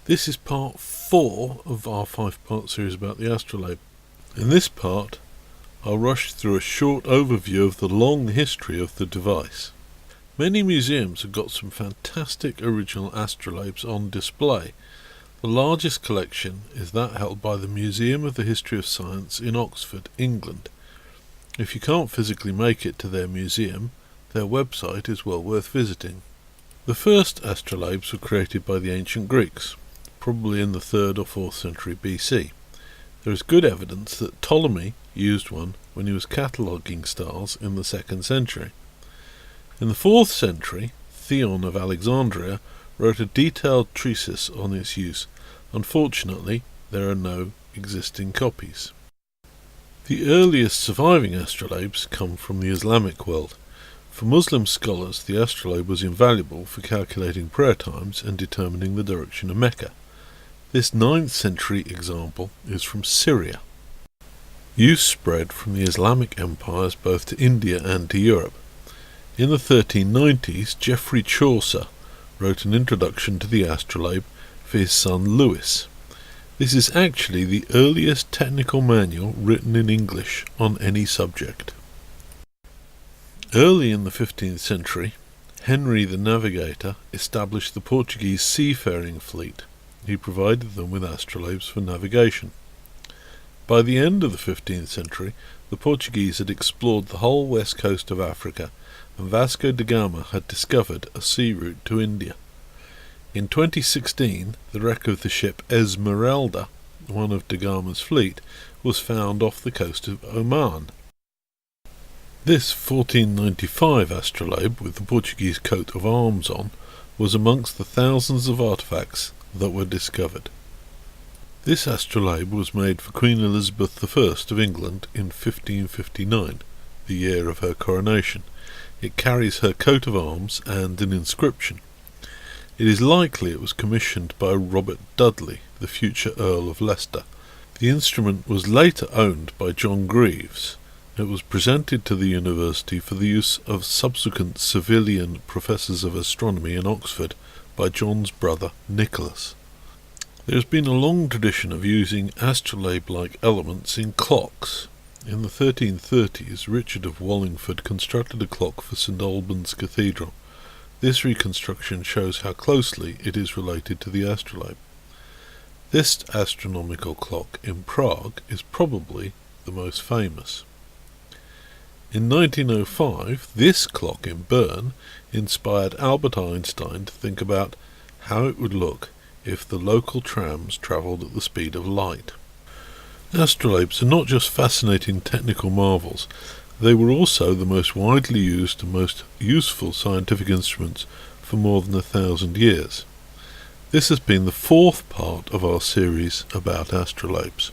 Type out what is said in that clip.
This is part 4 of our 5-part series about the astrolabe. In this part, I'll rush through a short overview of the long history of the device. Many museums have got some fantastic original astrolabes on display. The largest collection is that held by the Museum of the History of Science in Oxford, England. If you can't physically make it to their museum, their website is well worth visiting. The first astrolabes were created by the ancient Greeks, probably in the 3rd or 4th century BC. There is good evidence that Ptolemy used one when he was cataloguing stars in the 2nd century. In the 4th century, Theon of Alexandria wrote a detailed treatise on its use. Unfortunately, there are no existing copies. The earliest surviving astrolabes come from the Islamic world. For Muslim scholars, the astrolabe was invaluable for calculating prayer times and determining the direction of Mecca. This 9th century example is from Syria. Use spread from the Islamic empires both to India and to Europe. In the 1390s, Geoffrey Chaucer wrote an introduction to the astrolabe for his son Lewis. This is actually the earliest technical manual written in English on any subject. Early in the 15th century, Henry the Navigator established the Portuguese seafaring fleet. He provided them with astrolabes for navigation. By the end of the 15th century, the Portuguese had explored the whole west coast of Africa, and Vasco da Gama had discovered a sea route to India. In 2016, the wreck of the ship Esmeralda, one of da Gama's fleet, was found off the coast of Oman. This 1495 astrolabe, with the Portuguese coat of arms on, was amongst the thousands of artefacts that were discovered. This astrolabe was made for Queen Elizabeth I of England in 1559, the year of her coronation. It carries her coat of arms and an inscription. It is likely it was commissioned by Robert Dudley, the future Earl of Leicester. The instrument was later owned by John Greaves. It was presented to the university for the use of subsequent civilian professors of astronomy in Oxford by John's brother Nicholas. There has been a long tradition of using astrolabe-like elements in clocks. In the 1330s, Richard of Wallingford constructed a clock for St Albans Cathedral. This reconstruction shows how closely it is related to the astrolabe. This astronomical clock in Prague is probably the most famous. In 1905, this clock in Bern inspired Albert Einstein to think about how it would look if the local trams travelled at the speed of light. Astrolabes are not just fascinating technical marvels, they were also the most widely used and most useful scientific instruments for more than 1,000 years. This has been the 4th part of our series about astrolabes.